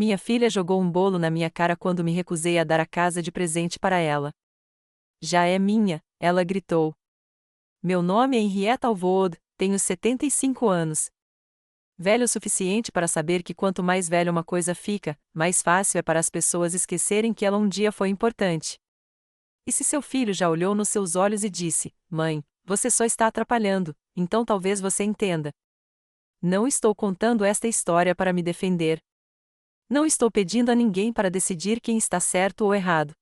Minha filha jogou um bolo na minha cara quando me recusei a dar a casa de presente para ela. Já é minha, ela gritou. Meu nome é Henrietta Alvord, tenho 75 anos. Velho o suficiente para saber que quanto mais velha uma coisa fica, mais fácil é para as pessoas esquecerem que ela um dia foi importante. E se seu filho já olhou nos seus olhos e disse: Mãe, você só está atrapalhando, então talvez você entenda. Não estou contando esta história para me defender. Não estou pedindo a ninguém para decidir quem está certo ou errado.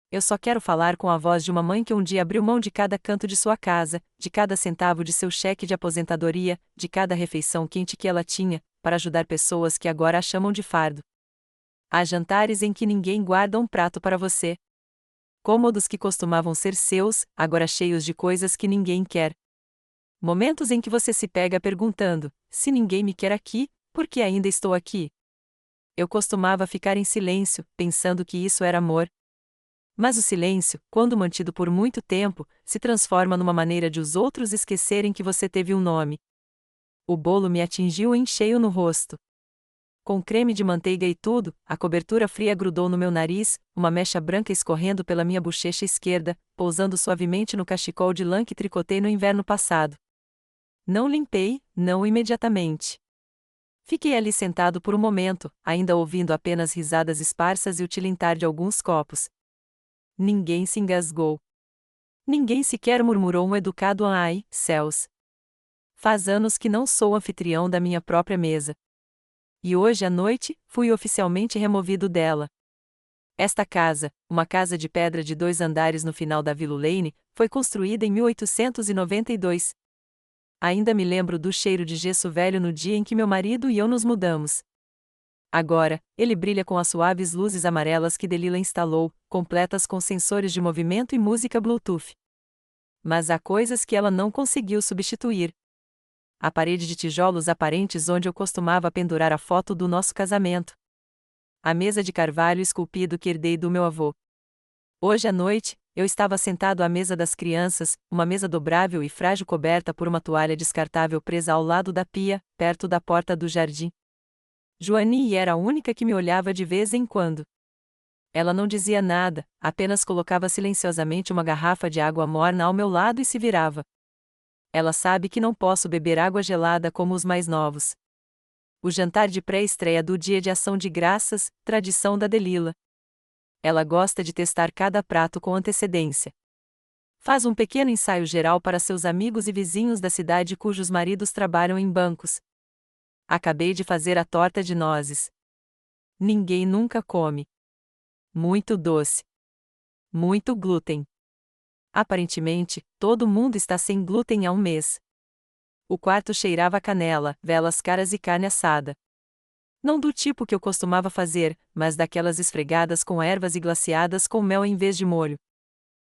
Eu só quero falar com a voz de uma mãe que um dia abriu mão de cada canto de sua casa, de cada centavo de seu cheque de aposentadoria, de cada refeição quente que ela tinha, para ajudar pessoas que agora a chamam de fardo. Há jantares em que ninguém guarda um prato para você. Cômodos que costumavam ser seus, agora cheios de coisas que ninguém quer. Momentos em que você se pega perguntando: se ninguém me quer aqui, por que ainda estou aqui? Eu costumava ficar em silêncio, pensando que isso era amor. Mas o silêncio, quando mantido por muito tempo, se transforma numa maneira de os outros esquecerem que você teve um nome. O bolo me atingiu em cheio no rosto. Com creme de manteiga e tudo, a cobertura fria grudou no meu nariz, uma mecha branca escorrendo pela minha bochecha esquerda, pousando suavemente no cachecol de lã que tricotei no inverno passado. Não limpei, não imediatamente. Fiquei ali sentado por um momento, ainda ouvindo apenas risadas esparsas e o tilintar de alguns copos. Ninguém se engasgou. Ninguém sequer murmurou um educado ai, céus. Faz anos que não sou anfitrião da minha própria mesa. E hoje à noite, fui oficialmente removido dela. Esta casa, uma casa de pedra de 2 andares no final da Villa Lane, foi construída em 1892. Ainda me lembro do cheiro de gesso velho no dia em que meu marido e eu nos mudamos. Agora, ele brilha com as suaves luzes amarelas que Delila instalou, completas com sensores de movimento e música Bluetooth. Mas há coisas que ela não conseguiu substituir. A parede de tijolos aparentes onde eu costumava pendurar a foto do nosso casamento. A mesa de carvalho esculpido que herdei do meu avô. Hoje à noite, eu estava sentado à mesa das crianças, uma mesa dobrável e frágil coberta por uma toalha descartável presa ao lado da pia, perto da porta do jardim. Joanie era a única que me olhava de vez em quando. Ela não dizia nada, apenas colocava silenciosamente uma garrafa de água morna ao meu lado e se virava. Ela sabe que não posso beber água gelada como os mais novos. O jantar de pré-estreia do Dia de Ação de Graças, tradição da Delila. Ela gosta de testar cada prato com antecedência. Faz um pequeno ensaio geral para seus amigos e vizinhos da cidade cujos maridos trabalham em bancos. Acabei de fazer a torta de nozes. Ninguém nunca come. Muito doce. Muito glúten. Aparentemente, todo mundo está sem glúten há um mês. O quarto cheirava a canela, velas caras e carne assada. Não do tipo que eu costumava fazer, mas daquelas esfregadas com ervas e glaciadas com mel em vez de molho.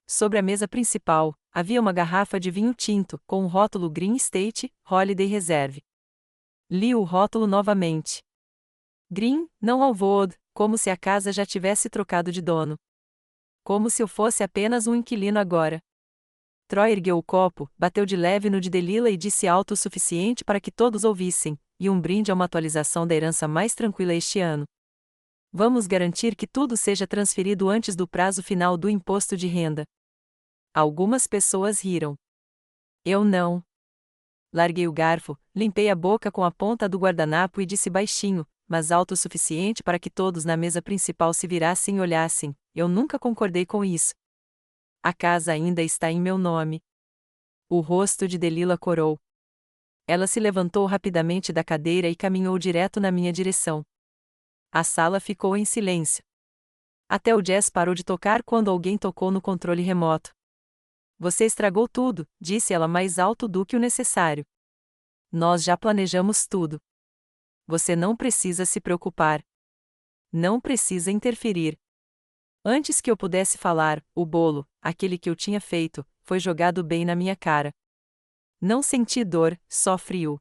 Sobre a mesa principal, havia uma garrafa de vinho tinto, com o rótulo Green State, Holiday Reserve. Li o rótulo novamente. Green, não Alvord, como se a casa já tivesse trocado de dono. Como se eu fosse apenas um inquilino agora. Troy ergueu o copo, bateu de leve no de Delila e disse alto o suficiente para que todos ouvissem, e um brinde a uma atualização da herança mais tranquila este ano. Vamos garantir que tudo seja transferido antes do prazo final do imposto de renda. Algumas pessoas riram. Eu não. Larguei o garfo, limpei a boca com a ponta do guardanapo e disse baixinho, mas alto o suficiente para que todos na mesa principal se virassem e olhassem: eu nunca concordei com isso. A casa ainda está em meu nome. O rosto de Delila corou. Ela se levantou rapidamente da cadeira e caminhou direto na minha direção. A sala ficou em silêncio. Até o jazz parou de tocar quando alguém tocou no controle remoto. Você estragou tudo, disse ela mais alto do que o necessário. Nós já planejamos tudo. Você não precisa se preocupar. Não precisa interferir. Antes que eu pudesse falar, o bolo, aquele que eu tinha feito, foi jogado bem na minha cara. Não senti dor, só frio.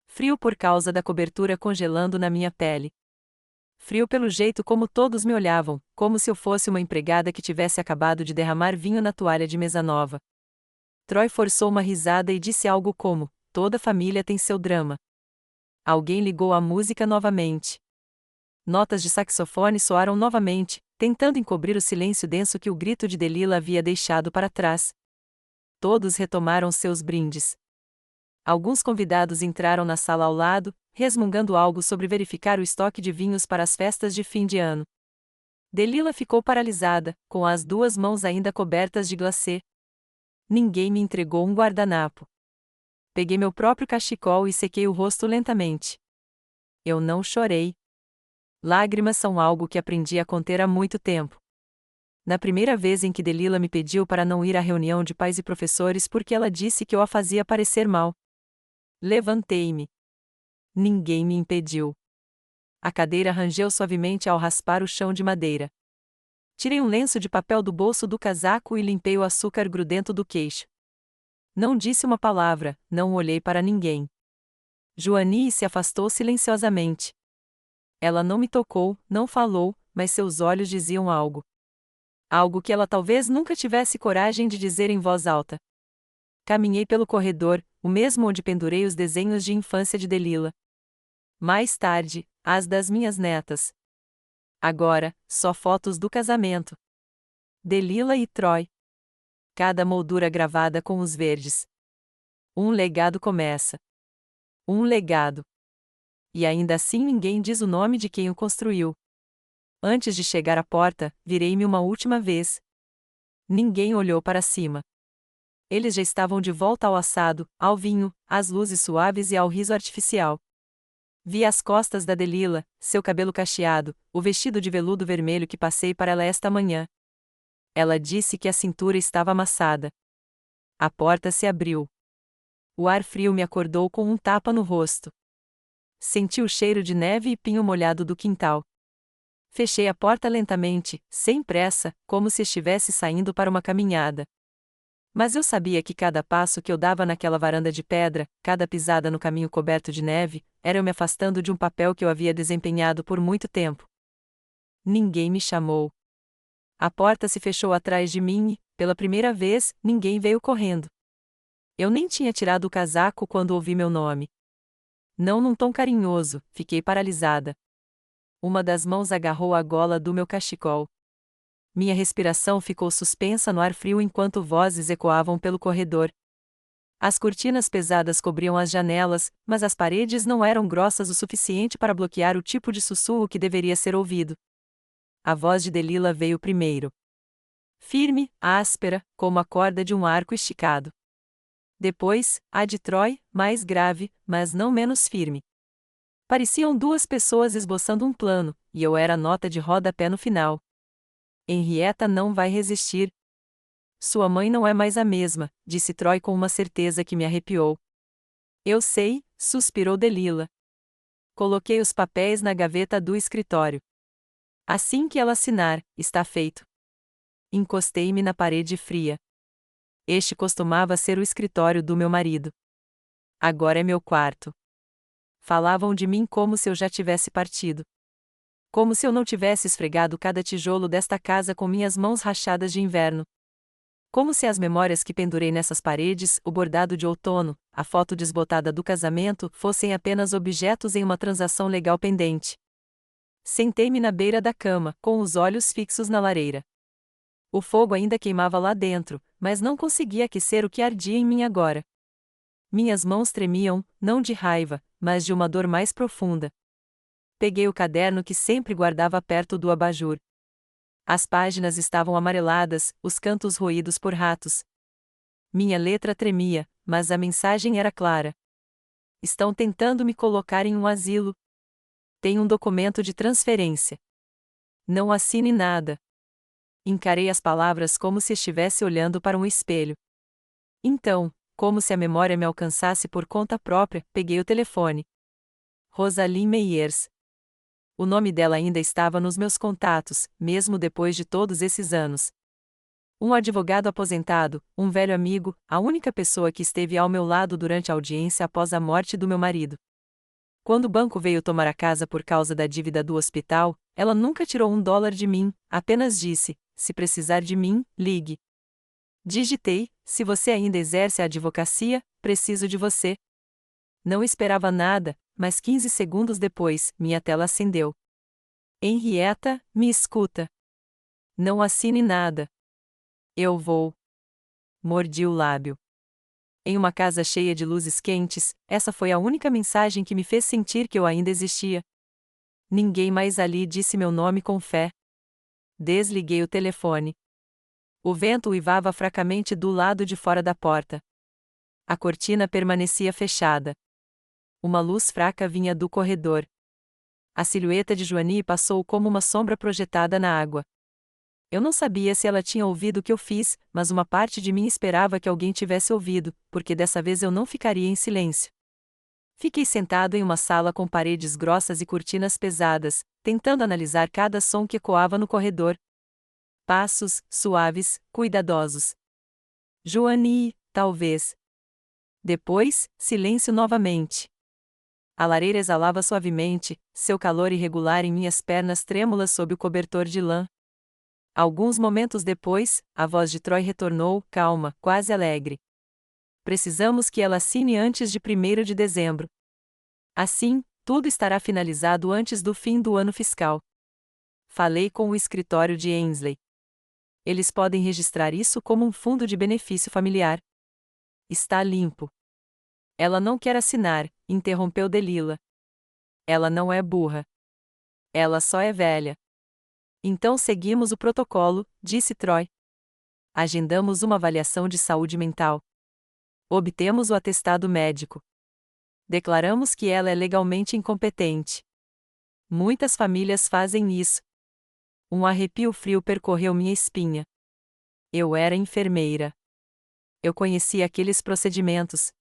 Frio por causa da cobertura congelando na minha pele. Frio pelo jeito como todos me olhavam, como se eu fosse uma empregada que tivesse acabado de derramar vinho na toalha de mesa nova. Troy forçou uma risada e disse algo como: toda família tem seu drama. Alguém ligou a música novamente. Notas de saxofone soaram novamente, tentando encobrir o silêncio denso que o grito de Delila havia deixado para trás. Todos retomaram seus brindes. Alguns convidados entraram na sala ao lado, resmungando algo sobre verificar o estoque de vinhos para as festas de fim de ano. Delila ficou paralisada, com as duas mãos ainda cobertas de glacê. Ninguém me entregou um guardanapo. Peguei meu próprio cachecol e sequei o rosto lentamente. Eu não chorei. Lágrimas são algo que aprendi a conter há muito tempo. Na primeira vez em que Delila me pediu para não ir à reunião de pais e professores porque ela disse que eu a fazia parecer mal. Levantei-me. Ninguém me impediu. A cadeira rangeu suavemente ao raspar o chão de madeira. Tirei um lenço de papel do bolso do casaco e limpei o açúcar grudento do queixo. Não disse uma palavra, não olhei para ninguém. Joanie se afastou silenciosamente. Ela não me tocou, não falou, mas seus olhos diziam algo. Algo que ela talvez nunca tivesse coragem de dizer em voz alta. Caminhei pelo corredor, o mesmo onde pendurei os desenhos de infância de Delila. Mais tarde, as das minhas netas. Agora, só fotos do casamento. Delila e Troy. Cada moldura gravada com os verdes. Um legado começa. Um legado. E ainda assim ninguém diz o nome de quem o construiu. Antes de chegar à porta, virei-me uma última vez. Ninguém olhou para cima. Eles já estavam de volta ao assado, ao vinho, às luzes suaves e ao riso artificial. Vi as costas da Delila, seu cabelo cacheado, o vestido de veludo vermelho que passei para ela esta manhã. Ela disse que a cintura estava amassada. A porta se abriu. O ar frio me acordou com um tapa no rosto. Senti o cheiro de neve e pinho molhado do quintal. Fechei a porta lentamente, sem pressa, como se estivesse saindo para uma caminhada. Mas eu sabia que cada passo que eu dava naquela varanda de pedra, cada pisada no caminho coberto de neve, era eu me afastando de um papel que eu havia desempenhado por muito tempo. Ninguém me chamou. A porta se fechou atrás de mim e, pela primeira vez, ninguém veio correndo. Eu nem tinha tirado o casaco quando ouvi meu nome. Não num tom carinhoso, fiquei paralisada. Uma das mãos agarrou a gola do meu cachecol. Minha respiração ficou suspensa no ar frio enquanto vozes ecoavam pelo corredor. As cortinas pesadas cobriam as janelas, mas as paredes não eram grossas o suficiente para bloquear o tipo de sussurro que deveria ser ouvido. A voz de Delila veio primeiro. Firme, áspera, como a corda de um arco esticado. Depois, a de Troy, mais grave, mas não menos firme. Pareciam duas pessoas esboçando um plano, e eu era a nota de rodapé no final. Henrietta não vai resistir. Sua mãe não é mais a mesma, disse Troy com uma certeza que me arrepiou. Eu sei, suspirou Delila. Coloquei os papéis na gaveta do escritório. Assim que ela assinar, está feito. Encostei-me na parede fria. Este costumava ser o escritório do meu marido. Agora é meu quarto. Falavam de mim como se eu já tivesse partido. Como se eu não tivesse esfregado cada tijolo desta casa com minhas mãos rachadas de inverno. Como se as memórias que pendurei nessas paredes, o bordado de outono, a foto desbotada do casamento, fossem apenas objetos em uma transação legal pendente. Sentei-me na beira da cama, com os olhos fixos na lareira. O fogo ainda queimava lá dentro, mas não conseguia aquecer o que ardia em mim agora. Minhas mãos tremiam, não de raiva, mas de uma dor mais profunda. Peguei o caderno que sempre guardava perto do abajur. As páginas estavam amareladas, os cantos roídos por ratos. Minha letra tremia, mas a mensagem era clara. Estão tentando me colocar em um asilo. Tem um documento de transferência. Não assine nada. Encarei as palavras como se estivesse olhando para um espelho. Então, como se a memória me alcançasse por conta própria, peguei o telefone. Rosalie Meyers. O nome dela ainda estava nos meus contatos, mesmo depois de todos esses anos. Um advogado aposentado, um velho amigo, a única pessoa que esteve ao meu lado durante a audiência após a morte do meu marido. Quando o banco veio tomar a casa por causa da dívida do hospital, ela nunca tirou $1 de mim, apenas disse: se precisar de mim, ligue. Digitei: se você ainda exerce a advocacia, preciso de você. Não esperava nada, mas 15 segundos depois, minha tela acendeu. Henrietta, me escuta. Não assine nada. Eu vou. Mordi o lábio. Em uma casa cheia de luzes quentes, essa foi a única mensagem que me fez sentir que eu ainda existia. Ninguém mais ali disse meu nome com fé. Desliguei o telefone. O vento uivava fracamente do lado de fora da porta. A cortina permanecia fechada. Uma luz fraca vinha do corredor. A silhueta de Joanie passou como uma sombra projetada na água. Eu não sabia se ela tinha ouvido o que eu fiz, mas uma parte de mim esperava que alguém tivesse ouvido, porque dessa vez eu não ficaria em silêncio. Fiquei sentado em uma sala com paredes grossas e cortinas pesadas, tentando analisar cada som que ecoava no corredor. Passos, suaves, cuidadosos. Joanie, talvez. Depois, silêncio novamente. A lareira exalava suavemente, seu calor irregular em minhas pernas trêmulas sob o cobertor de lã. Alguns momentos depois, a voz de Troy retornou, calma, quase alegre. Precisamos que ela assine antes de 1º de dezembro. Assim, tudo estará finalizado antes do fim do ano fiscal. Falei com o escritório de Ainsley. Eles podem registrar isso como um fundo de benefício familiar. Está limpo. Ela não quer assinar, interrompeu Delilah. Ela não é burra. Ela só é velha. Então seguimos o protocolo, disse Troy. Agendamos uma avaliação de saúde mental. Obtemos o atestado médico. Declaramos que ela é legalmente incompetente. Muitas famílias fazem isso. Um arrepio frio percorreu minha espinha. Eu era enfermeira. Eu conhecia aqueles procedimentos.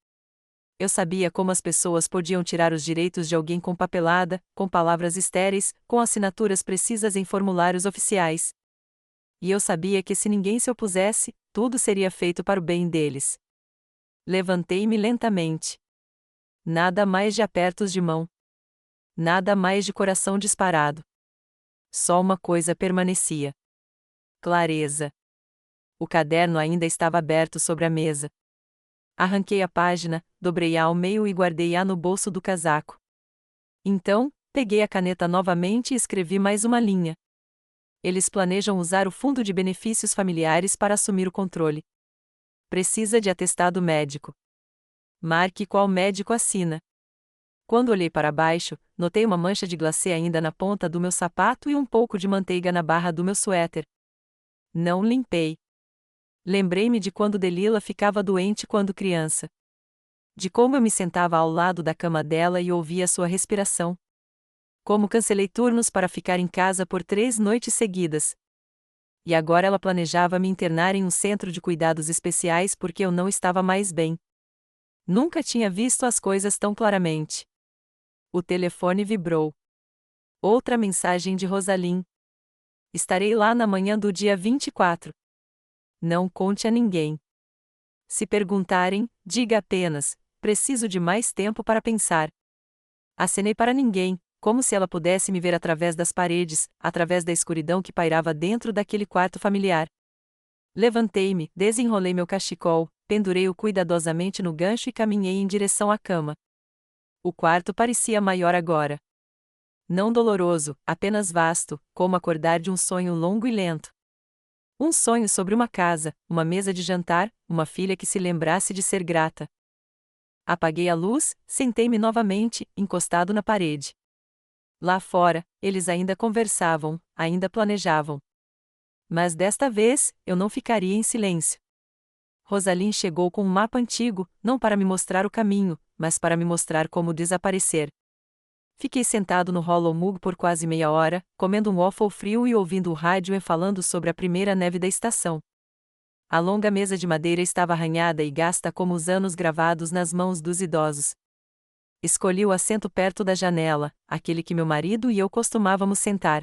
Eu sabia como as pessoas podiam tirar os direitos de alguém com papelada, com palavras estéreis, com assinaturas precisas em formulários oficiais. E eu sabia que se ninguém se opusesse, tudo seria feito para o bem deles. Levantei-me lentamente. Nada mais de apertos de mão. Nada mais de coração disparado. Só uma coisa permanecia. Clareza. O caderno ainda estava aberto sobre a mesa. Arranquei a página, dobrei-a ao meio e guardei-a no bolso do casaco. Então, peguei a caneta novamente e escrevi mais uma linha. Eles planejam usar o fundo de benefícios familiares para assumir o controle. Precisa de atestado médico. Marque qual médico assina. Quando olhei para baixo, notei uma mancha de glacê ainda na ponta do meu sapato e um pouco de manteiga na barra do meu suéter. Não limpei. Lembrei-me de quando Delilah ficava doente quando criança. De como eu me sentava ao lado da cama dela e ouvia sua respiração. Como cancelei turnos para ficar em casa por 3 noites seguidas. E agora ela planejava me internar em um centro de cuidados especiais porque eu não estava mais bem. Nunca tinha visto as coisas tão claramente. O telefone vibrou. Outra mensagem de Rosalind. Estarei lá na manhã do dia 24. Não conte a ninguém. Se perguntarem, diga apenas: preciso de mais tempo para pensar. Acenei para ninguém, como se ela pudesse me ver através das paredes, através da escuridão que pairava dentro daquele quarto familiar. Levantei-me, desenrolei meu cachecol, pendurei-o cuidadosamente no gancho e caminhei em direção à cama. O quarto parecia maior agora. Não doloroso, apenas vasto, como acordar de um sonho longo e lento. Um sonho sobre uma casa, uma mesa de jantar, uma filha que se lembrasse de ser grata. Apaguei a luz, sentei-me novamente, encostado na parede. Lá fora, eles ainda conversavam, ainda planejavam. Mas desta vez, eu não ficaria em silêncio. Rosalind chegou com um mapa antigo, não para me mostrar o caminho, mas para me mostrar como desaparecer. Fiquei sentado no Hollow Mug por quase meia hora, comendo um waffle frio e ouvindo o rádio e falando sobre a primeira neve da estação. A longa mesa de madeira estava arranhada e gasta como os anos gravados nas mãos dos idosos. Escolhi o assento perto da janela, aquele que meu marido e eu costumávamos sentar.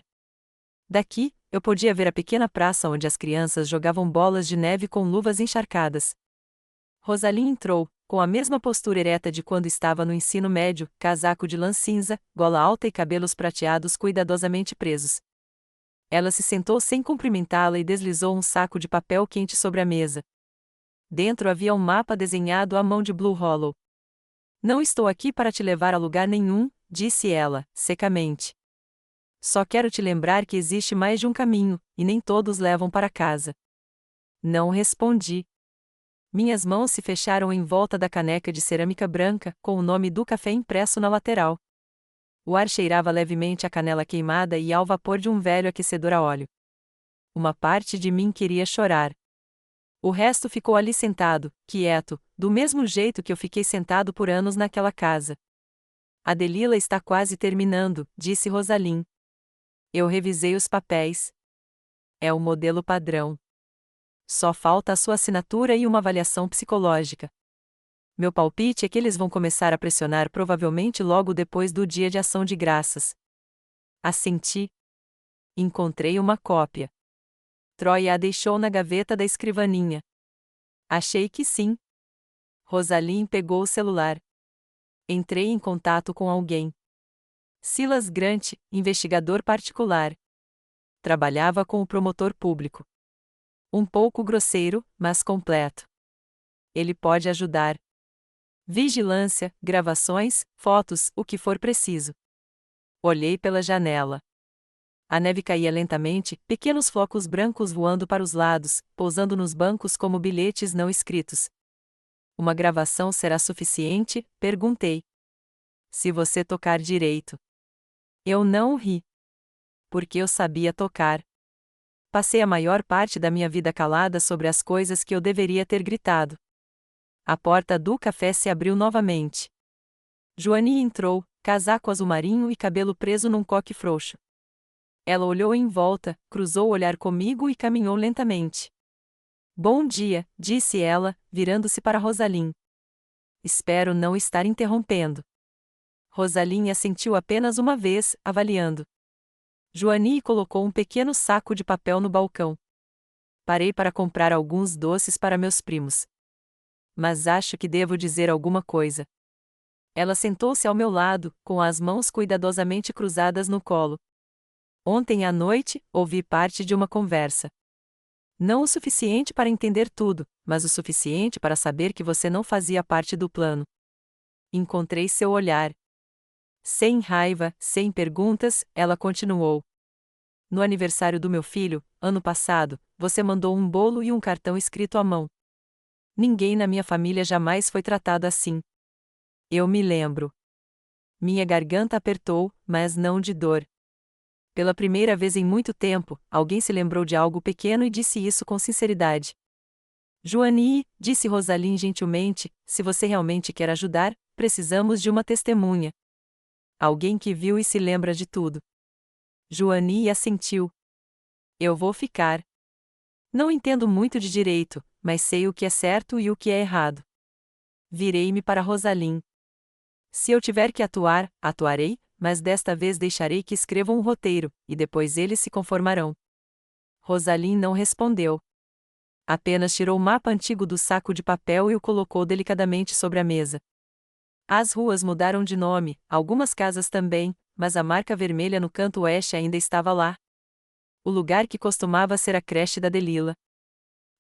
Daqui, eu podia ver a pequena praça onde as crianças jogavam bolas de neve com luvas encharcadas. Rosalind entrou, com a mesma postura ereta de quando estava no ensino médio, casaco de lã cinza, gola alta e cabelos prateados cuidadosamente presos. Ela se sentou sem cumprimentá-la e deslizou um saco de papel quente sobre a mesa. Dentro havia um mapa desenhado à mão de Blue Hollow. Não estou aqui para te levar a lugar nenhum, disse ela, secamente. Só quero te lembrar que existe mais de um caminho, e nem todos levam para casa. Não respondi. Minhas mãos se fecharam em volta da caneca de cerâmica branca, com o nome do café impresso na lateral. O ar cheirava levemente a canela queimada e ao vapor de um velho aquecedor a óleo. Uma parte de mim queria chorar. O resto ficou ali sentado, quieto, do mesmo jeito que eu fiquei sentado por anos naquela casa. A Delila está quase terminando, disse Rosalim. Eu revisei os papéis. É o modelo padrão. Só falta a sua assinatura e uma avaliação psicológica. Meu palpite é que eles vão começar a pressionar provavelmente logo depois do Dia de Ação de Graças. Assenti. Encontrei uma cópia. Troy a deixou na gaveta da escrivaninha. Achei que sim. Rosalim pegou o celular. Entrei em contato com alguém. Silas Grant, investigador particular. Trabalhava com o promotor público. Um pouco grosseiro, mas completo. Ele pode ajudar. Vigilância, gravações, fotos, o que for preciso. Olhei pela janela. A neve caía lentamente, pequenos flocos brancos voando para os lados, pousando nos bancos como bilhetes não escritos. Uma gravação será suficiente? Perguntei. Se você tocar direito. Eu não ri. Porque eu sabia tocar. Passei a maior parte da minha vida calada sobre as coisas que eu deveria ter gritado. A porta do café se abriu novamente. Joanie entrou, casaco azul marinho e cabelo preso num coque frouxo. Ela olhou em volta, cruzou o olhar comigo e caminhou lentamente. Bom dia, disse ela, virando-se para Rosalim. Espero não estar interrompendo. Rosalim assentiu apenas uma vez, avaliando. Joanie colocou um pequeno saco de papel no balcão. Parei para comprar alguns doces para meus primos. Mas acho que devo dizer alguma coisa. Ela sentou-se ao meu lado, com as mãos cuidadosamente cruzadas no colo. Ontem à noite, ouvi parte de uma conversa. Não o suficiente para entender tudo, mas o suficiente para saber que você não fazia parte do plano. Encontrei seu olhar. Sem raiva, sem perguntas, ela continuou. No aniversário do meu filho, ano passado, você mandou um bolo e um cartão escrito à mão. Ninguém na minha família jamais foi tratado assim. Eu me lembro. Minha garganta apertou, mas não de dor. Pela primeira vez em muito tempo, alguém se lembrou de algo pequeno e disse isso com sinceridade. Joanie, disse Rosalim gentilmente, se você realmente quer ajudar, precisamos de uma testemunha. Alguém que viu e se lembra de tudo. Joanie assentiu. Eu vou ficar. Não entendo muito de direito, mas sei o que é certo e o que é errado. Virei-me para Rosalim. Se eu tiver que atuar, atuarei, mas desta vez deixarei que escrevam um roteiro, e depois eles se conformarão. Rosalim não respondeu. Apenas tirou o mapa antigo do saco de papel e o colocou delicadamente sobre a mesa. As ruas mudaram de nome, algumas casas também, mas a marca vermelha no canto oeste ainda estava lá. O lugar que costumava ser a creche da Delila.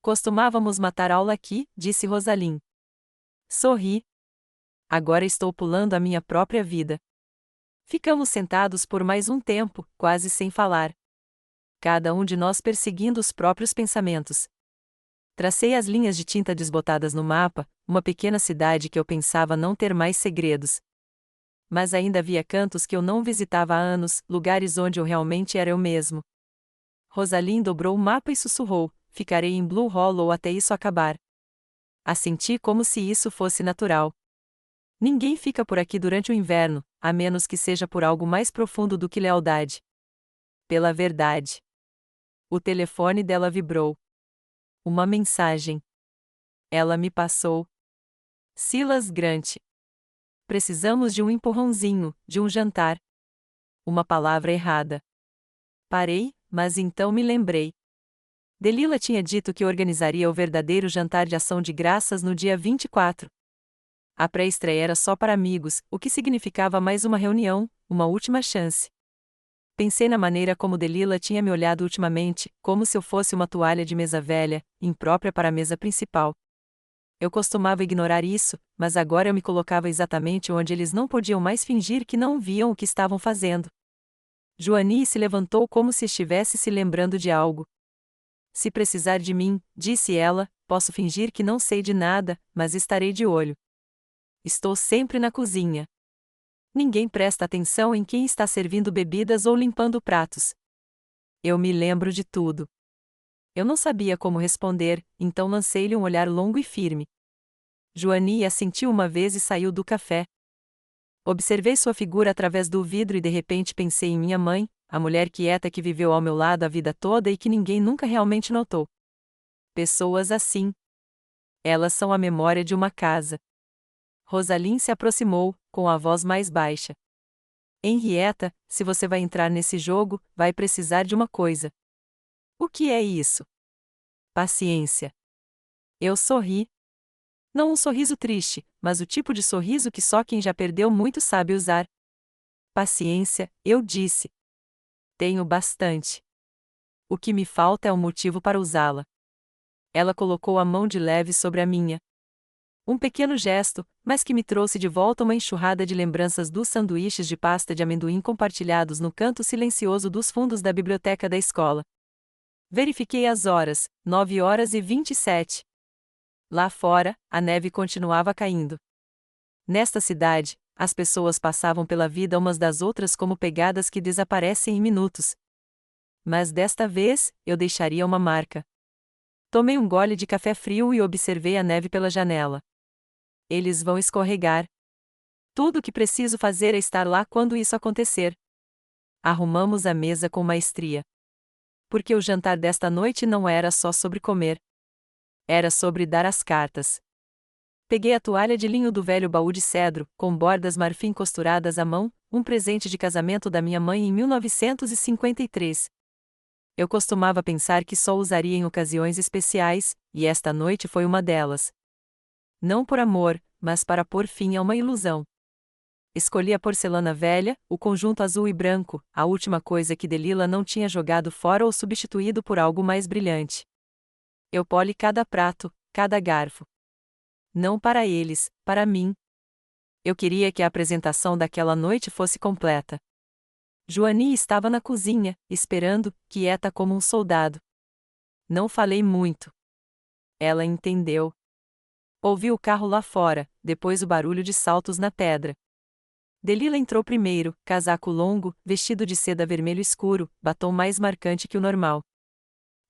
Costumávamos matar aula aqui, disse Rosalim. Sorri. Agora estou pulando a minha própria vida. Ficamos sentados por mais um tempo, quase sem falar. Cada um de nós perseguindo os próprios pensamentos. Tracei as linhas de tinta desbotadas no mapa, uma pequena cidade que eu pensava não ter mais segredos. Mas ainda havia cantos que eu não visitava há anos, lugares onde eu realmente era eu mesmo. Rosalim dobrou o mapa e sussurrou, ficarei em Blue Hollow até isso acabar. Assenti como se isso fosse natural. Ninguém fica por aqui durante o inverno, a menos que seja por algo mais profundo do que lealdade. Pela verdade. O telefone dela vibrou. Uma mensagem. Ela me passou. Silas Grant. Precisamos de um empurrãozinho, de um jantar. Uma palavra errada. Parei, mas então me lembrei. Delila tinha dito que organizaria o verdadeiro jantar de ação de graças no dia 24. A pré-estreia era só para amigos, o que significava mais uma reunião, uma última chance. Pensei na maneira como Delila tinha me olhado ultimamente, como se eu fosse uma toalha de mesa velha, imprópria para a mesa principal. Eu costumava ignorar isso, mas agora eu me colocava exatamente onde eles não podiam mais fingir que não viam o que estavam fazendo. Joanie se levantou como se estivesse se lembrando de algo. Se precisar de mim, disse ela, posso fingir que não sei de nada, mas estarei de olho. Estou sempre na cozinha. Ninguém presta atenção em quem está servindo bebidas ou limpando pratos. Eu me lembro de tudo. Eu não sabia como responder, então lancei-lhe um olhar longo e firme. Joanie assentiu uma vez e saiu do café. Observei sua figura através do vidro e de repente pensei em minha mãe, a mulher quieta que viveu ao meu lado a vida toda e que ninguém nunca realmente notou. Pessoas assim. Elas são a memória de uma casa. Rosalind se aproximou, com a voz mais baixa. Henrietta, se você vai entrar nesse jogo, vai precisar de uma coisa. O que é isso? Paciência. Eu sorri. Não um sorriso triste, mas o tipo de sorriso que só quem já perdeu muito sabe usar. Paciência, eu disse. Tenho bastante. O que me falta é um motivo para usá-la. Ela colocou a mão de leve sobre a minha. Um pequeno gesto, mas que me trouxe de volta uma enxurrada de lembranças dos sanduíches de pasta de amendoim compartilhados no canto silencioso dos fundos da biblioteca da escola. Verifiquei as horas, 9h27. Lá fora, a neve continuava caindo. Nesta cidade, as pessoas passavam pela vida umas das outras como pegadas que desaparecem em minutos. Mas desta vez, eu deixaria uma marca. Tomei um gole de café frio e observei a neve pela janela. Eles vão escorregar. Tudo o que preciso fazer é estar lá quando isso acontecer. Arrumamos a mesa com maestria. Porque o jantar desta noite não era só sobre comer. Era sobre dar as cartas. Peguei a toalha de linho do velho baú de cedro, com bordas marfim costuradas à mão, um presente de casamento da minha mãe em 1953. Eu costumava pensar que só usaria em ocasiões especiais, e esta noite foi uma delas. Não por amor, mas para pôr fim a uma ilusão. Escolhi a porcelana velha, o conjunto azul e branco, a última coisa que Delila não tinha jogado fora ou substituído por algo mais brilhante. Eu poli cada prato, cada garfo. Não para eles, para mim. Eu queria que a apresentação daquela noite fosse completa. Joanie estava na cozinha, esperando, quieta como um soldado. Não falei muito. Ela entendeu. Ouvi o carro lá fora, depois o barulho de saltos na pedra. Delila entrou primeiro, casaco longo, vestido de seda vermelho escuro, batom mais marcante que o normal.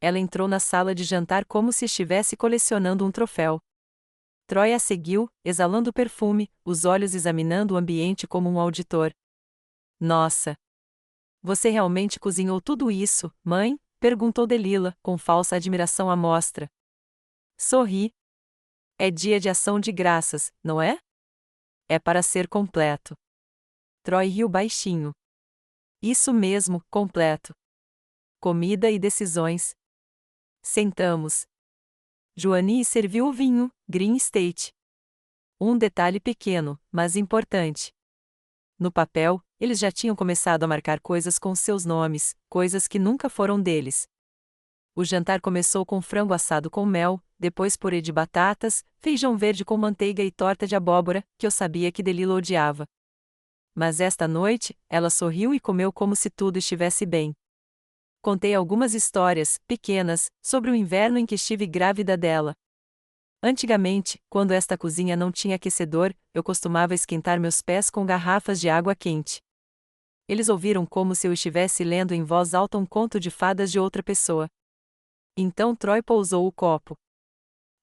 Ela entrou na sala de jantar como se estivesse colecionando um troféu. Troy a seguiu, exalando perfume, os olhos examinando o ambiente como um auditor. Nossa! Você realmente cozinhou tudo isso, mãe? Perguntou Delila, com falsa admiração à mostra. Sorri. É dia de ação de graças, não é? É para ser completo. Troy riu baixinho. Isso mesmo, completo. Comida e decisões. Sentamos. Joanie serviu o vinho, Green State. Um detalhe pequeno, mas importante. No papel, eles já tinham começado a marcar coisas com seus nomes, coisas que nunca foram deles. O jantar começou com frango assado com mel, depois purê de batatas, feijão verde com manteiga e torta de abóbora, que eu sabia que Delila odiava. Mas esta noite, ela sorriu e comeu como se tudo estivesse bem. Contei algumas histórias, pequenas, sobre o inverno em que estive grávida dela. Antigamente, quando esta cozinha não tinha aquecedor, eu costumava esquentar meus pés com garrafas de água quente. Eles ouviram como se eu estivesse lendo em voz alta um conto de fadas de outra pessoa. Então Troy pousou o copo.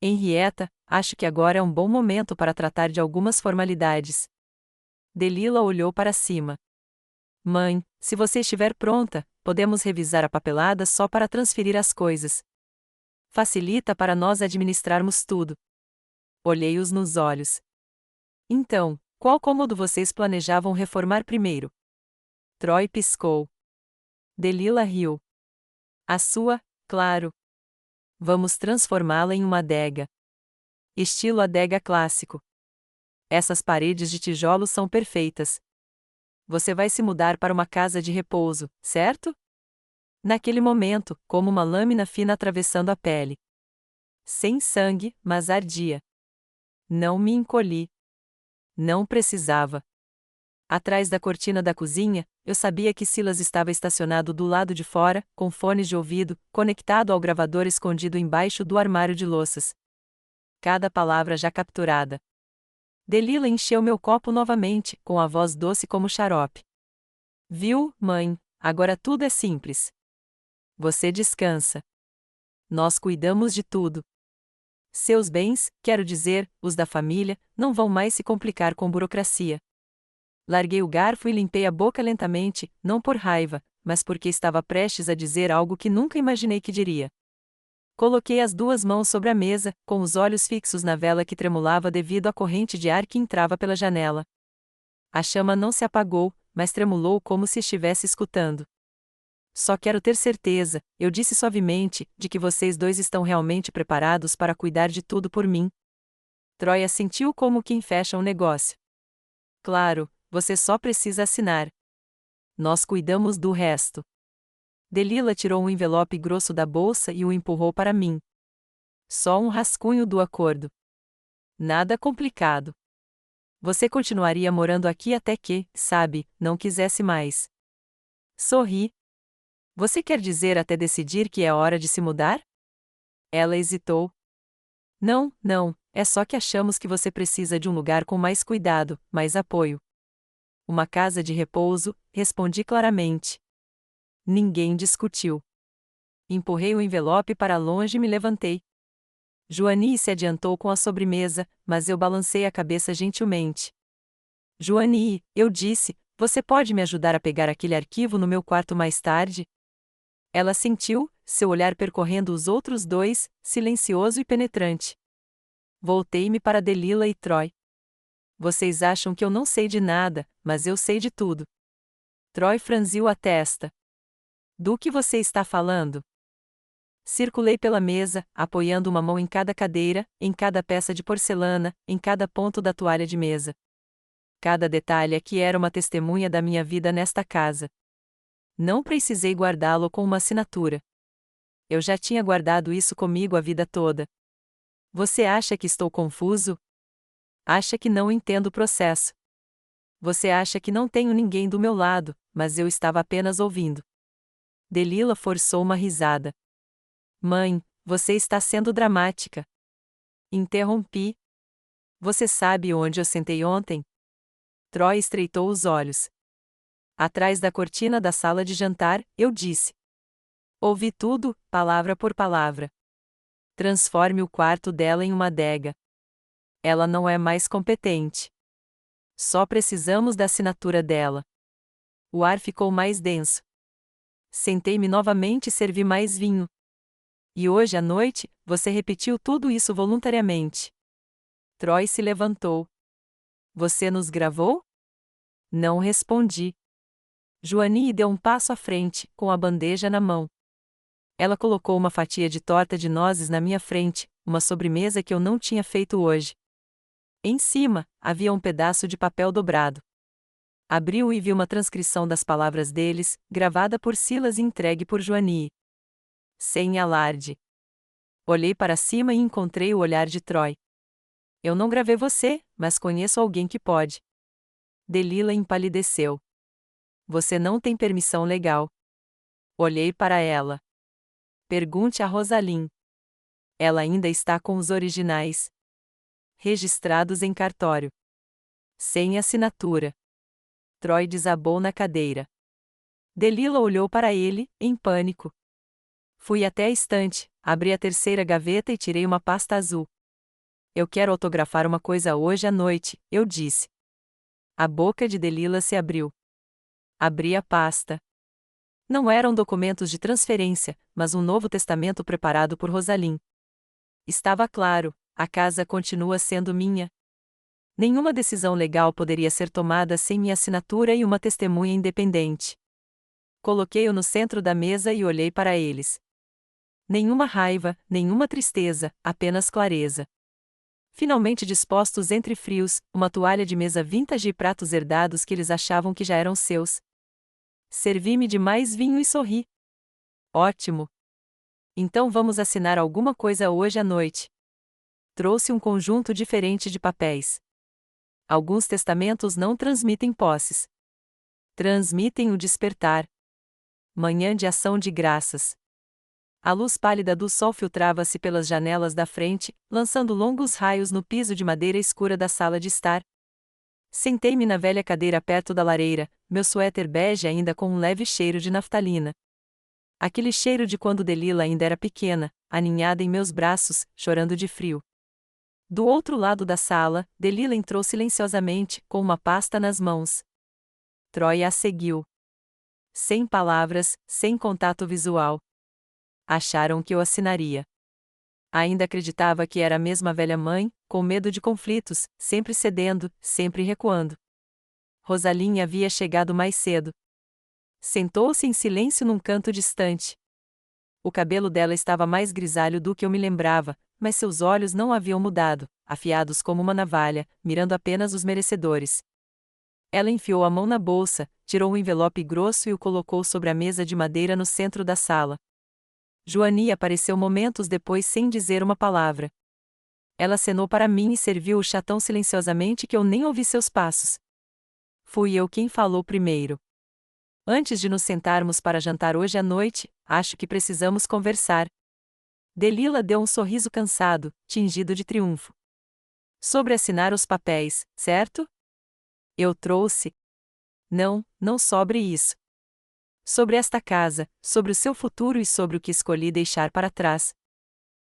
Henrietta, acho que agora é um bom momento para tratar de algumas formalidades. Delila olhou para cima. Mãe, se você estiver pronta, podemos revisar a papelada só para transferir as coisas. Facilita para nós administrarmos tudo. Olhei-os nos olhos. Então, qual cômodo vocês planejavam reformar primeiro? Troy piscou. Delila riu. A sua, claro. Vamos transformá-la em uma adega. Estilo adega clássico. Essas paredes de tijolo são perfeitas. Você vai se mudar para uma casa de repouso, certo? Naquele momento, como uma lâmina fina atravessando a pele. Sem sangue, mas ardia. Não me encolhi. Não precisava. Atrás da cortina da cozinha, eu sabia que Silas estava estacionado do lado de fora, com fones de ouvido, conectado ao gravador escondido embaixo do armário de louças. Cada palavra já capturada. Delila encheu meu copo novamente, com a voz doce como xarope. Viu, mãe, agora tudo é simples. Você descansa. Nós cuidamos de tudo. Seus bens, quero dizer, os da família, não vão mais se complicar com burocracia. Larguei o garfo e limpei a boca lentamente, não por raiva, mas porque estava prestes a dizer algo que nunca imaginei que diria. Coloquei as duas mãos sobre a mesa, com os olhos fixos na vela que tremulava devido à corrente de ar que entrava pela janela. A chama não se apagou, mas tremulou como se estivesse escutando. Só quero ter certeza, eu disse suavemente, de que vocês dois estão realmente preparados para cuidar de tudo por mim. Troy assentiu como quem fecha um negócio. Claro, você só precisa assinar. Nós cuidamos do resto. Delila tirou um envelope grosso da bolsa e o empurrou para mim. Só um rascunho do acordo. Nada complicado. Você continuaria morando aqui até que, sabe, não quisesse mais. Sorri. Você quer dizer até decidir que é hora de se mudar? Ela hesitou. Não, não, é só que achamos que você precisa de um lugar com mais cuidado, mais apoio. Uma casa de repouso, respondi claramente. Ninguém discutiu. Empurrei o envelope para longe e me levantei. Joanie se adiantou com a sobremesa, mas eu balancei a cabeça gentilmente. Joanie, eu disse, você pode me ajudar a pegar aquele arquivo no meu quarto mais tarde? Ela sentiu, seu olhar percorrendo os outros dois, silencioso e penetrante. Voltei-me para Delila e Troy. Vocês acham que eu não sei de nada, mas eu sei de tudo. Troy franziu a testa. Do que você está falando? Circulei pela mesa, apoiando uma mão em cada cadeira, em cada peça de porcelana, em cada ponto da toalha de mesa. Cada detalhe aqui era uma testemunha da minha vida nesta casa. Não precisei guardá-lo com uma assinatura. Eu já tinha guardado isso comigo a vida toda. Você acha que estou confuso? Acha que não entendo o processo. Você acha que não tenho ninguém do meu lado, mas eu estava apenas ouvindo. Delila forçou uma risada. Mãe, você está sendo dramática. Interrompi. Você sabe onde eu sentei ontem? Troy estreitou os olhos. Atrás da cortina da sala de jantar, eu disse. Ouvi tudo, palavra por palavra. Transforme o quarto dela em uma adega. Ela não é mais competente. Só precisamos da assinatura dela. O ar ficou mais denso. Sentei-me novamente e servi mais vinho. E hoje à noite, você repetiu tudo isso voluntariamente. Troy se levantou. Você nos gravou? Não respondi. Joanie deu um passo à frente, com a bandeja na mão. Ela colocou uma fatia de torta de nozes na minha frente, uma sobremesa que eu não tinha feito hoje. Em cima, havia um pedaço de papel dobrado. Abriu e viu uma transcrição das palavras deles, gravada por Silas e entregue por Joanie. Sem alarde. Olhei para cima e encontrei o olhar de Troy. Eu não gravei você, mas conheço alguém que pode. Delila empalideceu. Você não tem permissão legal. Olhei para ela. Pergunte a Rosaline. Ela ainda está com os originais. Registrados em cartório. Sem assinatura. Troy desabou na cadeira. Delila olhou para ele, em pânico. Fui até a estante, abri a terceira gaveta e tirei uma pasta azul. Eu quero autografar uma coisa hoje à noite, eu disse. A boca de Delila se abriu. Abri a pasta. Não eram documentos de transferência, mas um novo testamento preparado por Rosaline. Estava claro, a casa continua sendo minha. Nenhuma decisão legal poderia ser tomada sem minha assinatura e uma testemunha independente. Coloquei-o no centro da mesa e olhei para eles. Nenhuma raiva, nenhuma tristeza, apenas clareza. Finalmente dispostos entre frios, uma toalha de mesa vintage e pratos herdados que eles achavam que já eram seus. Servi-me de mais vinho e sorri. Ótimo! Então vamos assinar alguma coisa hoje à noite. Trouxe um conjunto diferente de papéis. Alguns testamentos não transmitem posses. Transmitem o despertar. Manhã de ação de graças. A luz pálida do sol filtrava-se pelas janelas da frente, lançando longos raios no piso de madeira escura da sala de estar. Sentei-me na velha cadeira perto da lareira, meu suéter bege ainda com um leve cheiro de naftalina. Aquele cheiro de quando Delila ainda era pequena, aninhada em meus braços, chorando de frio. Do outro lado da sala, Delila entrou silenciosamente, com uma pasta nas mãos. Troy a seguiu. Sem palavras, sem contato visual. Acharam que eu assinaria. Ainda acreditava que era a mesma velha mãe, com medo de conflitos, sempre cedendo, sempre recuando. Rosaline havia chegado mais cedo. Sentou-se em silêncio num canto distante. O cabelo dela estava mais grisalho do que eu me lembrava, mas seus olhos não haviam mudado, afiados como uma navalha, mirando apenas os merecedores. Ela enfiou a mão na bolsa, tirou um envelope grosso e o colocou sobre a mesa de madeira no centro da sala. Joanie apareceu momentos depois sem dizer uma palavra. Ela acenou para mim e serviu o chá tão silenciosamente que eu nem ouvi seus passos. Fui eu quem falou primeiro. Antes de nos sentarmos para jantar hoje à noite, acho que precisamos conversar. Delila deu um sorriso cansado, tingido de triunfo. Sobre assinar os papéis, certo? Eu trouxe. Não sobre isso. Sobre esta casa, sobre o seu futuro e sobre o que escolhi deixar para trás.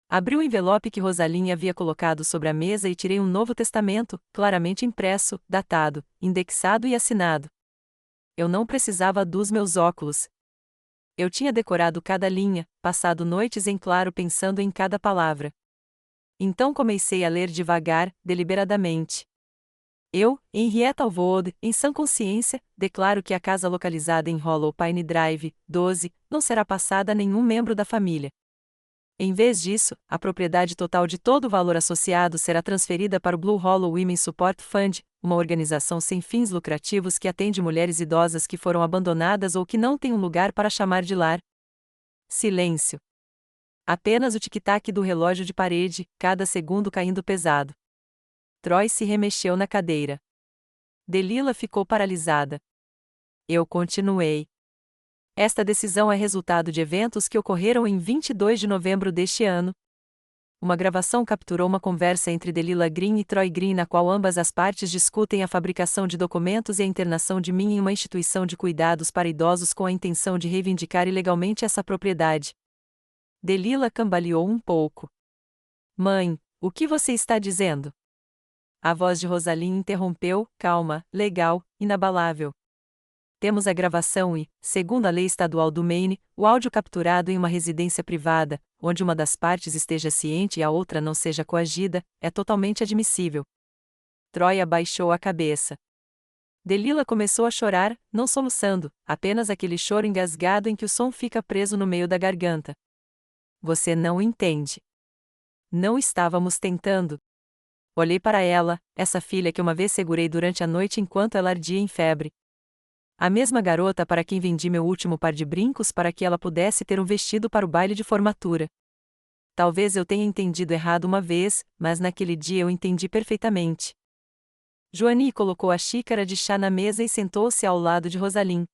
Abri o envelope que Rosaline havia colocado sobre a mesa e tirei um Novo Testamento, claramente impresso, datado, indexado e assinado. Eu não precisava dos meus óculos. Eu tinha decorado cada linha, passado noites em claro pensando em cada palavra. Então comecei a ler devagar, deliberadamente. Eu, Henrietta Alvord, em sã consciência, declaro que a casa localizada em Hollow Pine Drive, 12, não será passada a nenhum membro da família. Em vez disso, a propriedade total de todo o valor associado será transferida para o Blue Hollow Women Support Fund, uma organização sem fins lucrativos que atende mulheres idosas que foram abandonadas ou que não têm um lugar para chamar de lar. Silêncio. Apenas o tic-tac do relógio de parede, cada segundo caindo pesado. Troy se remexeu na cadeira. Delila ficou paralisada. Eu continuei. Esta decisão é resultado de eventos que ocorreram em 22 de novembro deste ano. Uma gravação capturou uma conversa entre Delila Green e Troy Green na qual ambas as partes discutem a fabricação de documentos e a internação de mim em uma instituição de cuidados para idosos com a intenção de reivindicar ilegalmente essa propriedade. Delila cambaleou um pouco. Mãe, o que você está dizendo? A voz de Rosaline interrompeu, calma, legal, inabalável. Temos a gravação e, segundo a lei estadual do Maine, o áudio capturado em uma residência privada, onde uma das partes esteja ciente e a outra não seja coagida, é totalmente admissível. Troy abaixou a cabeça. Delila começou a chorar, não soluçando, apenas aquele choro engasgado em que o som fica preso no meio da garganta. Você não entende. Não estávamos tentando. Olhei para ela, essa filha que uma vez segurei durante a noite enquanto ela ardia em febre. A mesma garota para quem vendi meu último par de brincos para que ela pudesse ter um vestido para o baile de formatura. Talvez eu tenha entendido errado uma vez, mas naquele dia eu entendi perfeitamente. Joanie colocou a xícara de chá na mesa e sentou-se ao lado de Rosaline.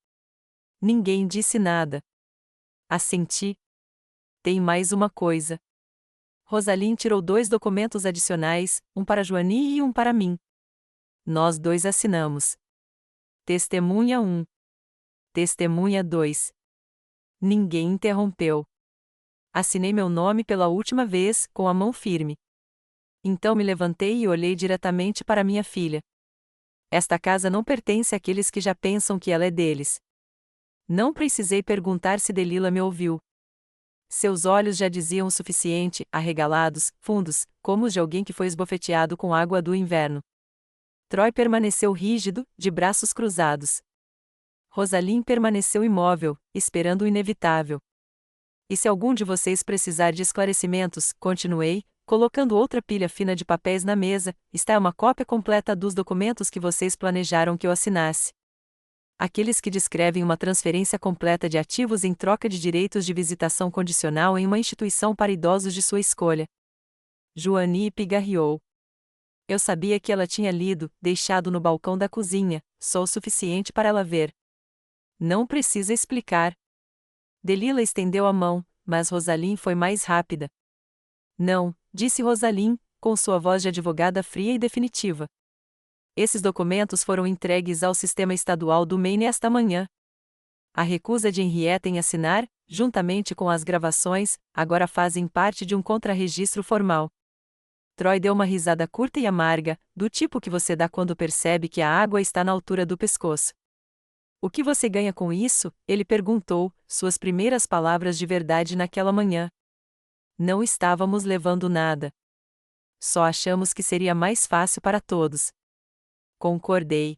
Ninguém disse nada. Assenti. Tem mais uma coisa. Rosaline tirou 2 documentos adicionais, um para Joanie e um para mim. Nós 2 assinamos. Testemunha 1. Testemunha 2. Ninguém interrompeu. Assinei meu nome pela última vez, com a mão firme. Então me levantei e olhei diretamente para minha filha. Esta casa não pertence àqueles que já pensam que ela é deles. Não precisei perguntar se Delila me ouviu. Seus olhos já diziam o suficiente, arregalados, fundos, como os de alguém que foi esbofeteado com água do inverno. Troy permaneceu rígido, de braços cruzados. Rosaline permaneceu imóvel, esperando o inevitável. E se algum de vocês precisar de esclarecimentos, continuei, colocando outra pilha fina de papéis na mesa, está uma cópia completa dos documentos que vocês planejaram que eu assinasse. Aqueles que descrevem uma transferência completa de ativos em troca de direitos de visitação condicional em uma instituição para idosos de sua escolha. Joanie pigarreou. Eu sabia que ela tinha lido, deixado no balcão da cozinha, só o suficiente para ela ver. Não precisa explicar. Delila estendeu a mão, mas Rosalie foi mais rápida. Não, disse Rosalie, com sua voz de advogada fria e definitiva. Esses documentos foram entregues ao sistema estadual do Maine esta manhã. A recusa de Henrietta em assinar, juntamente com as gravações, agora fazem parte de um contrarregistro formal. Troy deu uma risada curta e amarga, do tipo que você dá quando percebe que a água está na altura do pescoço. O que você ganha com isso? Ele perguntou, suas primeiras palavras de verdade naquela manhã. Não estávamos levando nada. Só achamos que seria mais fácil para todos. Concordei.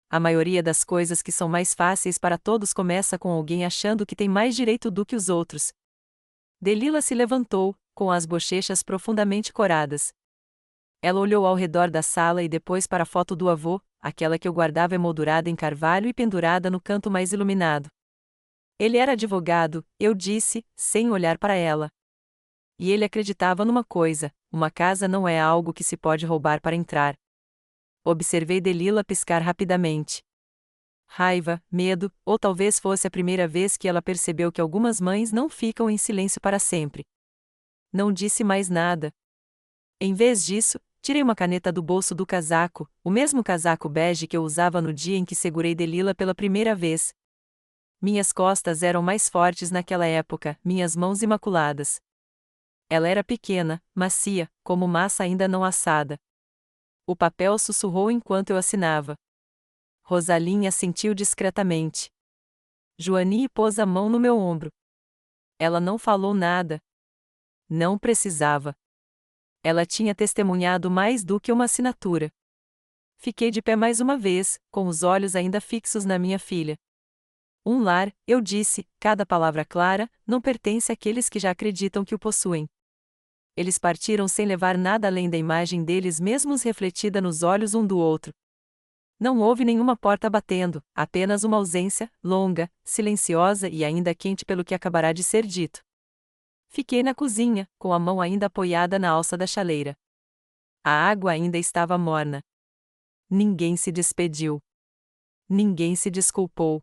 A maioria das coisas que são mais fáceis para todos começa com alguém achando que tem mais direito do que os outros. Delila se levantou, com as bochechas profundamente coradas. Ela olhou ao redor da sala e depois para a foto do avô, aquela que eu guardava emoldurada em carvalho e pendurada no canto mais iluminado. Ele era advogado, eu disse, sem olhar para ela. E ele acreditava numa coisa: uma casa não é algo que se pode roubar para entrar. Observei Delila piscar rapidamente. Raiva, medo, ou talvez fosse a primeira vez que ela percebeu que algumas mães não ficam em silêncio para sempre. Não disse mais nada. Em vez disso, tirei uma caneta do bolso do casaco, o mesmo casaco bege que eu usava no dia em que segurei Delila pela primeira vez. Minhas costas eram mais fortes naquela época, minhas mãos imaculadas. Ela era pequena, macia, como massa ainda não assada. O papel sussurrou enquanto eu assinava. Rosalie assentiu discretamente. Joanie pôs a mão no meu ombro. Ela não falou nada. Não precisava. Ela tinha testemunhado mais do que uma assinatura. Fiquei de pé mais uma vez, com os olhos ainda fixos na minha filha. Um lar, eu disse, cada palavra clara, não pertence àqueles que já acreditam que o possuem. Eles partiram sem levar nada além da imagem deles mesmos refletida nos olhos um do outro. Não houve nenhuma porta batendo, apenas uma ausência, longa, silenciosa e ainda quente pelo que acabará de ser dito. Fiquei na cozinha, com a mão ainda apoiada na alça da chaleira. A água ainda estava morna. Ninguém se despediu. Ninguém se desculpou.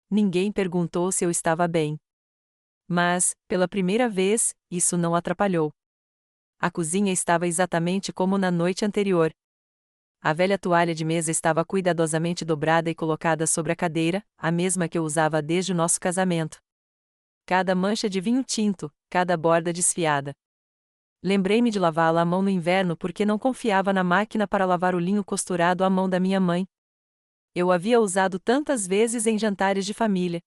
Ninguém perguntou se eu estava bem. Mas, pela primeira vez, isso não atrapalhou. A cozinha estava exatamente como na noite anterior. A velha toalha de mesa estava cuidadosamente dobrada e colocada sobre a cadeira, a mesma que eu usava desde o nosso casamento. Cada mancha de vinho tinto, cada borda desfiada. Lembrei-me de lavá-la à mão no inverno porque não confiava na máquina para lavar o linho costurado à mão da minha mãe. Eu havia usado tantas vezes em jantares de família.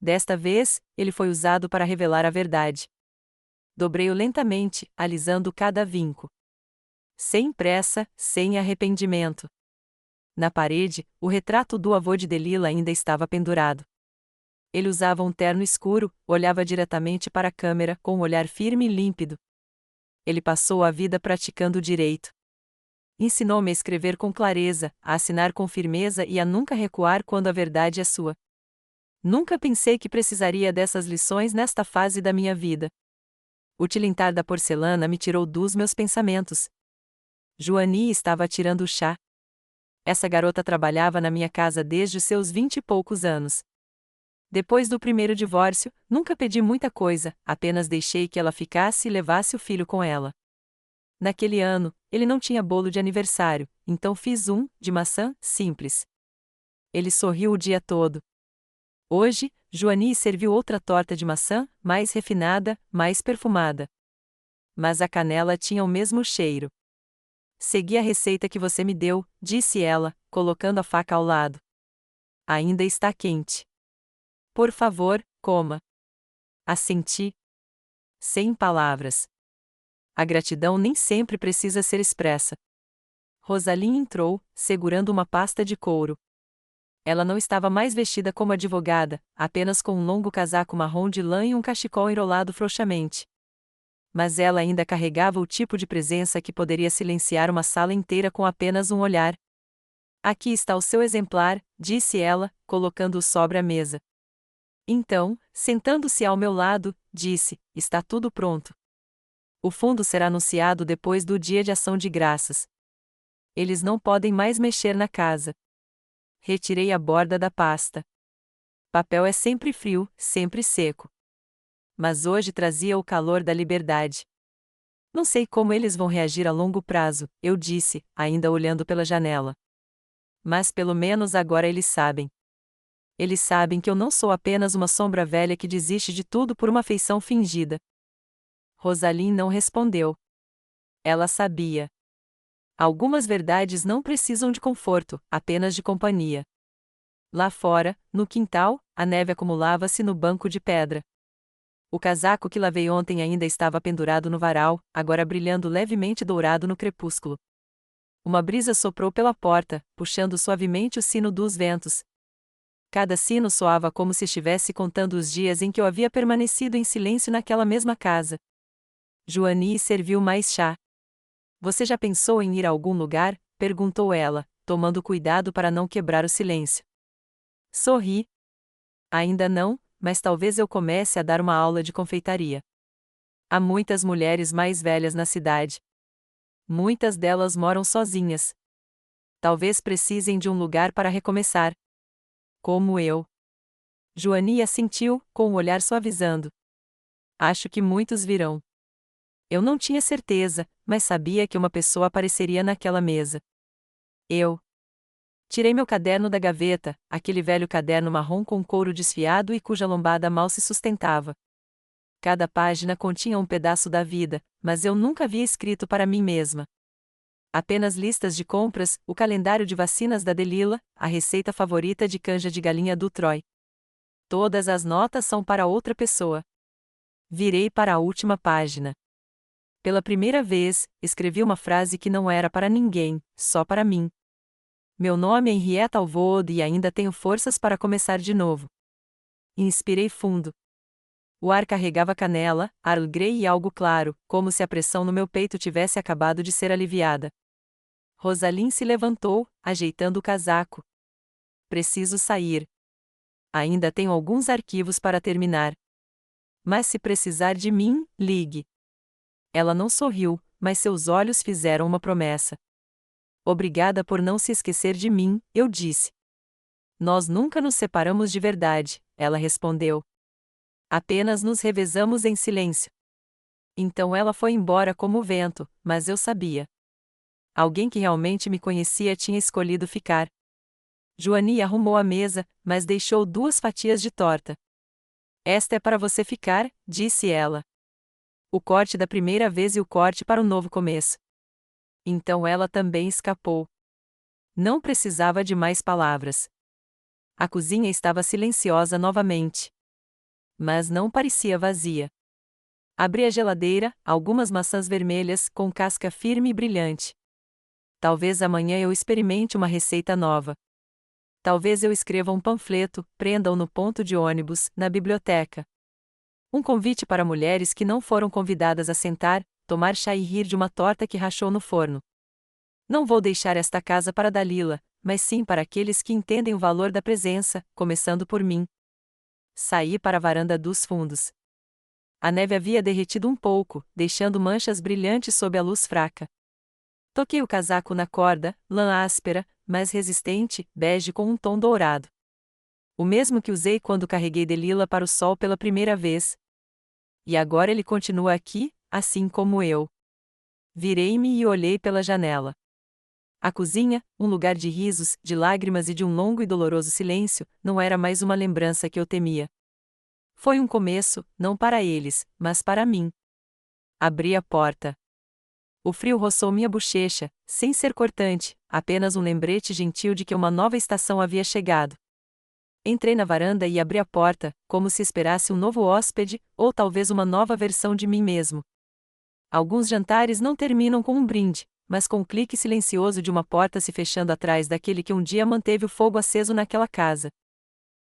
Desta vez, ele foi usado para revelar a verdade. Dobrei-o lentamente, alisando cada vinco. Sem pressa, sem arrependimento. Na parede, o retrato do avô de Delila ainda estava pendurado. Ele usava um terno escuro, olhava diretamente para a câmera com um olhar firme e límpido. Ele passou a vida praticando o direito. Ensinou-me a escrever com clareza, a assinar com firmeza e a nunca recuar quando a verdade é sua. Nunca pensei que precisaria dessas lições nesta fase da minha vida. O tilintar da porcelana me tirou dos meus pensamentos. Joanie estava tirando o chá. Essa garota trabalhava na minha casa desde os seus 20 e poucos anos. Depois do primeiro divórcio, nunca pedi muita coisa, apenas deixei que ela ficasse e levasse o filho com ela. Naquele ano, ele não tinha bolo de aniversário, então fiz um, de maçã, simples. Ele sorriu o dia todo. Hoje, Joanie serviu outra torta de maçã, mais refinada, mais perfumada. Mas a canela tinha o mesmo cheiro. Segui a receita que você me deu, disse ela, colocando a faca ao lado. Ainda está quente. Por favor, coma. Assenti. Sem palavras. A gratidão nem sempre precisa ser expressa. Rosalie entrou, segurando uma pasta de couro. Ela não estava mais vestida como advogada, apenas com um longo casaco marrom de lã e um cachecol enrolado frouxamente. Mas ela ainda carregava o tipo de presença que poderia silenciar uma sala inteira com apenas um olhar. Aqui está o seu exemplar, disse ela, colocando-o sobre a mesa. Então, sentando-se ao meu lado, disse: está tudo pronto. O fundo será anunciado depois do Dia de Ação de Graças. Eles não podem mais mexer na casa. Retirei a borda da pasta. Papel é sempre frio, sempre seco. Mas hoje trazia o calor da liberdade. Não sei como eles vão reagir a longo prazo, eu disse, ainda olhando pela janela. Mas pelo menos agora eles sabem. Eles sabem que eu não sou apenas uma sombra velha que desiste de tudo por uma afeição fingida. Rosalie não respondeu. Ela sabia. Algumas verdades não precisam de conforto, apenas de companhia. Lá fora, no quintal, a neve acumulava-se no banco de pedra. O casaco que lavei ontem ainda estava pendurado no varal, agora brilhando levemente dourado no crepúsculo. Uma brisa soprou pela porta, puxando suavemente o sino dos ventos. Cada sino soava como se estivesse contando os dias em que eu havia permanecido em silêncio naquela mesma casa. Joanie serviu mais chá. Você já pensou em ir a algum lugar? Perguntou ela, tomando cuidado para não quebrar o silêncio. Sorri. Ainda não, mas talvez eu comece a dar uma aula de confeitaria. Há muitas mulheres mais velhas na cidade. Muitas delas moram sozinhas. Talvez precisem de um lugar para recomeçar. Como eu. Joanie assentiu, com o olhar suavizando. Acho que muitos virão. Eu não tinha certeza, mas sabia que uma pessoa apareceria naquela mesa. Eu. Tirei meu caderno da gaveta, aquele velho caderno marrom com couro desfiado e cuja lombada mal se sustentava. Cada página continha um pedaço da vida, mas eu nunca havia escrito para mim mesma. Apenas listas de compras, o calendário de vacinas da Delila, a receita favorita de canja de galinha do Troy. Todas as notas são para outra pessoa. Virei para a última página. Pela primeira vez, escrevi uma frase que não era para ninguém, só para mim. Meu nome é Henrietta Alvord e ainda tenho forças para começar de novo. Inspirei fundo. O ar carregava canela, Earl Grey e algo claro, como se a pressão no meu peito tivesse acabado de ser aliviada. Rosalie se levantou, ajeitando o casaco. Preciso sair. Ainda tenho alguns arquivos para terminar. Mas se precisar de mim, ligue. Ela não sorriu, mas seus olhos fizeram uma promessa. Obrigada por não se esquecer de mim, eu disse. Nós nunca nos separamos de verdade, ela respondeu. Apenas nos revezamos em silêncio. Então ela foi embora como o vento, mas eu sabia. Alguém que realmente me conhecia tinha escolhido ficar. Joanie arrumou a mesa, mas deixou 2 fatias de torta. Esta é para você ficar, disse ela. O corte da primeira vez e o corte para o novo começo. Então ela também escapou. Não precisava de mais palavras. A cozinha estava silenciosa novamente. Mas não parecia vazia. Abri a geladeira, algumas maçãs vermelhas, com casca firme e brilhante. Talvez amanhã eu experimente uma receita nova. Talvez eu escreva um panfleto, prenda-o no ponto de ônibus, na biblioteca. Um convite para mulheres que não foram convidadas a sentar, tomar chá e rir de uma torta que rachou no forno. Não vou deixar esta casa para Dalila, mas sim para aqueles que entendem o valor da presença, começando por mim. Saí para a varanda dos fundos. A neve havia derretido um pouco, deixando manchas brilhantes sob a luz fraca. Toquei o casaco na corda, lã áspera, mas resistente, bege com um tom dourado. O mesmo que usei quando carreguei Delila para o sol pela primeira vez. E agora ele continua aqui, assim como eu. Virei-me e olhei pela janela. A cozinha, um lugar de risos, de lágrimas e de um longo e doloroso silêncio, não era mais uma lembrança que eu temia. Foi um começo, não para eles, mas para mim. Abri a porta. O frio roçou minha bochecha, sem ser cortante, apenas um lembrete gentil de que uma nova estação havia chegado. Entrei na varanda e abri a porta, como se esperasse um novo hóspede, ou talvez uma nova versão de mim mesmo. Alguns jantares não terminam com um brinde, mas com o clique silencioso de uma porta se fechando atrás daquele que um dia manteve o fogo aceso naquela casa.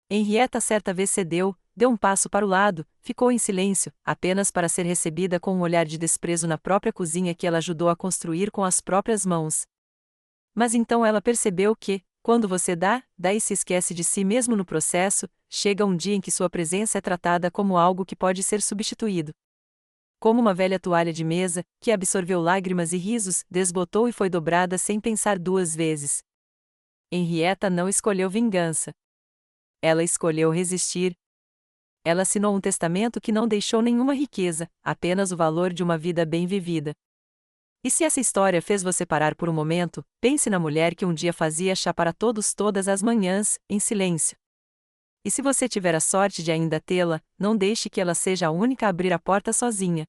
Henrietta certa vez cedeu, deu um passo para o lado, ficou em silêncio, apenas para ser recebida com um olhar de desprezo na própria cozinha que ela ajudou a construir com as próprias mãos. Mas então ela percebeu que, quando você dá e se esquece de si mesmo no processo, chega um dia em que sua presença é tratada como algo que pode ser substituído. Como uma velha toalha de mesa, que absorveu lágrimas e risos, desbotou e foi dobrada sem pensar duas vezes. Henrietta não escolheu vingança. Ela escolheu resistir. Ela assinou um testamento que não deixou nenhuma riqueza, apenas o valor de uma vida bem vivida. E se essa história fez você parar por um momento, pense na mulher que um dia fazia chá para todos todas as manhãs, em silêncio. E se você tiver a sorte de ainda tê-la, não deixe que ela seja a única a abrir a porta sozinha.